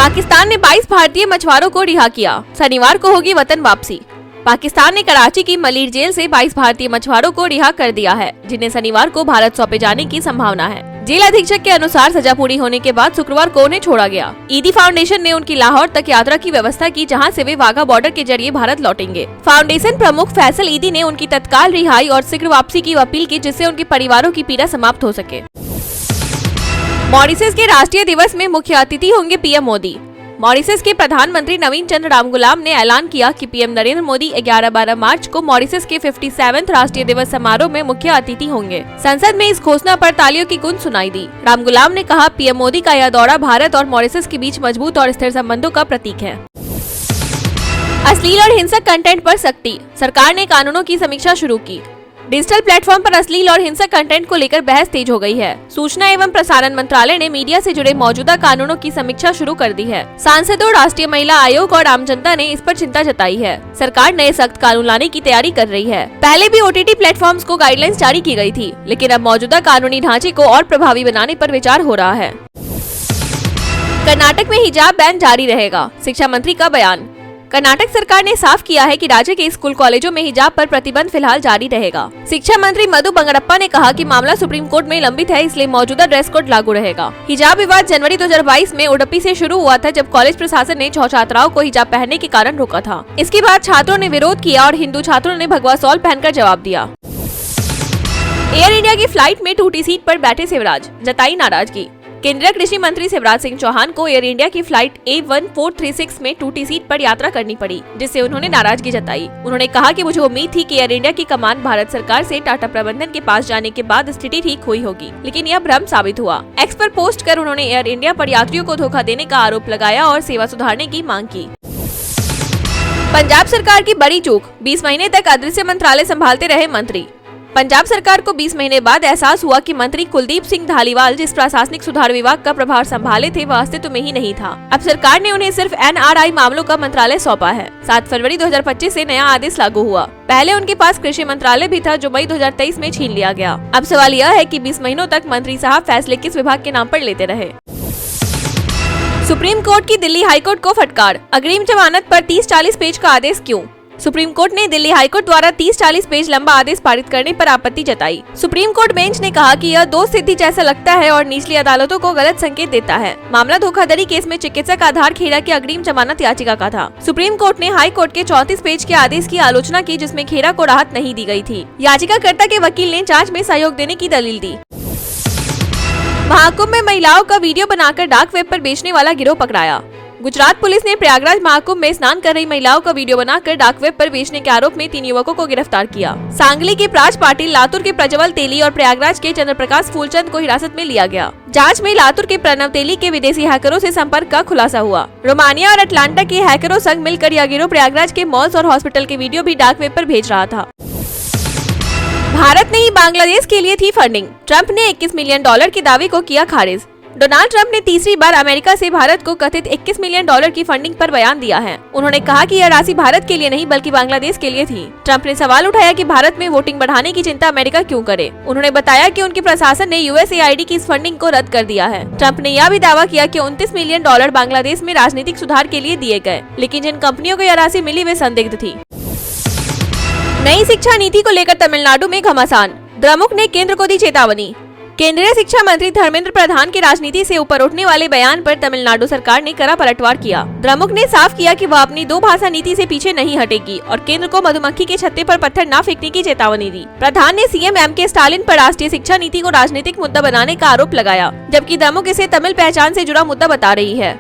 पाकिस्तान ने 22 भारतीय मछुआरों को रिहा किया। शनिवार को होगी वतन वापसी। पाकिस्तान ने कराची की मलीर जेल से 22 भारतीय मछुआरों को रिहा कर दिया है, जिन्हें शनिवार को भारत सौंपे जाने की संभावना है। जेल अधीक्षक के अनुसार सजा पूरी होने के बाद शुक्रवार को उन्हें छोड़ा गया। ईदी फाउंडेशन ने उनकी लाहौर तक यात्रा की व्यवस्था की, जहां से वे वाघा बॉर्डर के जरिए भारत लौटेंगे। फाउंडेशन प्रमुख फैसल ईदी ने उनकी तत्काल रिहाई और शीघ्र वापसी की अपील की, जिससे उनके परिवारों की पीड़ा समाप्त हो सके। मॉरिशस के राष्ट्रीय दिवस में मुख्य अतिथि होंगे पीएम मोदी। मॉरिशस के प्रधानमंत्री नवीन चंद्र रामगुलाम ने ऐलान किया कि पीएम नरेंद्र मोदी 11-12 मार्च को मॉरिशस के 57वें राष्ट्रीय दिवस समारोह में मुख्य अतिथि होंगे। संसद में इस घोषणा पर तालियों की गूंज सुनाई दी। रामगुलाम ने कहा, पीएम मोदी का यह दौरा भारत और मॉरिशस के बीच मजबूत और स्थिर संबंधों का प्रतीक है। अश्लील और हिंसक कंटेंट पर सख्ती, सरकार ने कानूनों की समीक्षा शुरू की। डिजिटल प्लेटफॉर्म पर अश्लील और हिंसक कंटेंट को लेकर बहस तेज हो गई है। सूचना एवं प्रसारण मंत्रालय ने मीडिया से जुड़े मौजूदा कानूनों की समीक्षा शुरू कर दी है। सांसदों, राष्ट्रीय महिला आयोग और आम जनता ने इस पर चिंता जताई है। सरकार नए सख्त कानून लाने की तैयारी कर रही है। पहले भी ओटीटी प्लेटफॉर्म्स को गाइडलाइंस जारी की गई थी, लेकिन अब मौजूदा कानूनी ढांचे को और प्रभावी बनाने पर विचार हो रहा है। कर्नाटक में हिजाब बैन जारी रहेगा, शिक्षा मंत्री का बयान। कर्नाटक सरकार ने साफ किया है कि राज्य के स्कूल कॉलेजों में हिजाब पर प्रतिबंध फिलहाल जारी रहेगा। शिक्षा मंत्री मधु बंगड़प्पा ने कहा कि मामला सुप्रीम कोर्ट में लंबित है, इसलिए मौजूदा ड्रेस कोड लागू रहेगा। हिजाब विवाद जनवरी 2022 में उडुपी से शुरू हुआ था, जब कॉलेज प्रशासन ने छात्राओं को हिजाब पहनने के कारण रोका था। इसके बाद छात्रों ने विरोध किया और हिंदू छात्रों ने भगवा शॉल पहनकर जवाब दिया। एयर इंडिया की फ्लाइट में टूटी सीट पर बैठे शिवराज, जताई नाराजगी। केंद्रीय कृषि मंत्री शिवराज सिंह चौहान को एयर इंडिया की फ्लाइट A1436 में टूटी सीट पर यात्रा करनी पड़ी, जिससे उन्होंने नाराजगी जताई। उन्होंने कहा कि मुझे उम्मीद थी कि एयर इंडिया की कमान भारत सरकार से टाटा प्रबंधन के पास जाने के बाद स्थिति ठीक हुई होगी, लेकिन यह भ्रम साबित हुआ। एक्स पर पोस्ट कर उन्होंने एयर इंडिया पर यात्रियों को धोखा देने का आरोप लगाया और सेवा सुधारने की मांग की। पंजाब सरकार की बड़ी चूक, 20 महीने तक अदृश्य मंत्रालय संभालते रहे मंत्री। पंजाब सरकार को 20 महीने बाद एहसास हुआ कि मंत्री कुलदीप सिंह धालीवाल जिस प्रशासनिक सुधार विभाग का प्रभार संभाले थे, वह अस्तित्व में ही नहीं था। अब सरकार ने उन्हें सिर्फ NRI मामलों का मंत्रालय सौंपा है। 7 फरवरी 2025 से नया आदेश लागू हुआ। पहले उनके पास कृषि मंत्रालय भी था, जो मई 2023 में छीन लिया गया। अब सवाल यह है कि 20 महीनों तक मंत्री साहब फैसले किस विभाग के नाम पर लेते रहे। सुप्रीम कोर्ट की दिल्ली हाईकोर्ट को फटकार, अग्रिम जमानत पर 30-40 पेज का आदेश क्यों? सुप्रीम कोर्ट ने दिल्ली हाईकोर्ट द्वारा 30-40 पेज लंबा आदेश पारित करने पर आपत्ति जताई। सुप्रीम कोर्ट बेंच ने कहा कि यह दोष सिद्धि जैसा लगता है और निचली अदालतों को गलत संकेत देता है। मामला धोखाधड़ी केस में चिकित्सक आधार खेरा की अग्रिम जमानत याचिका का था। सुप्रीम कोर्ट ने हाई कोर्ट के 34 पेज के आदेश की आलोचना की, जिसमें खेरा को राहत नहीं दी गई थी। याचिकाकर्ता के वकील ने जाँच में सहयोग देने की दलील दी। महाकुंभ में महिलाओं का वीडियो बनाकर डार्क वेब पर बेचने वाला गिरोह पकड़ाया। गुजरात पुलिस ने प्रयागराज महाकुंभ में स्नान कर रही महिलाओं का वीडियो बनाकर डार्क वेब पर बेचने के आरोप में 3 युवकों को गिरफ्तार किया। सांगली के प्राज पाटिल, लातूर के प्रज्वल तेली और प्रयागराज के चंद्रप्रकाश फूलचंद को हिरासत में लिया गया। जांच में लातूर के प्रणव तेली के विदेशी हैकरों से संपर्क का खुलासा हुआ। रोमानिया और अटलांटा के हैकरों संग मिलकर यह गिरोह प्रयागराज के मॉल्स और हॉस्पिटल के वीडियो भी डार्क वेब पर भेज रहा था। भारत ने ही बांग्लादेश के लिए थी फंडिंग, ट्रंप ने $21 मिलियन के दावे को किया खारिज। डोनाल्ड ट्रंप ने तीसरी बार अमेरिका से भारत को कथित $21 मिलियन की फंडिंग पर बयान दिया है। उन्होंने कहा कि यह राशि भारत के लिए नहीं बल्कि बांग्लादेश के लिए थी। ट्रंप ने सवाल उठाया कि भारत में वोटिंग बढ़ाने की चिंता अमेरिका क्यों करे। उन्होंने बताया कि उनके प्रशासन ने USAID की इस फंडिंग को रद्द कर दिया है। ट्रंप ने यह भी दावा किया कि $29 मिलियन बांग्लादेश में राजनीतिक सुधार के लिए दिए गए, लेकिन जिन कंपनियों को यह राशि मिली वे संदिग्ध थी। नई शिक्षा नीति को लेकर तमिलनाडु में घमासान, द्रमुक ने केंद्र को दी चेतावनी। केंद्रीय शिक्षा मंत्री धर्मेंद्र प्रधान के राजनीति से ऊपर उठने वाले बयान पर तमिलनाडु सरकार ने कड़ा पलटवार किया। द्रमुक ने साफ किया कि वह अपनी 2 भाषा नीति से पीछे नहीं हटेगी और केंद्र को मधुमक्खी के छत्ते पर पत्थर न फेंकने की चेतावनी दी। प्रधान ने CM M.K. स्टालिन पर राष्ट्रीय शिक्षा नीति को राजनीतिक मुद्दा बनाने का आरोप लगाया, जबकि द्रमुक इसे तमिल पहचान से जुड़ा मुद्दा बता रही है।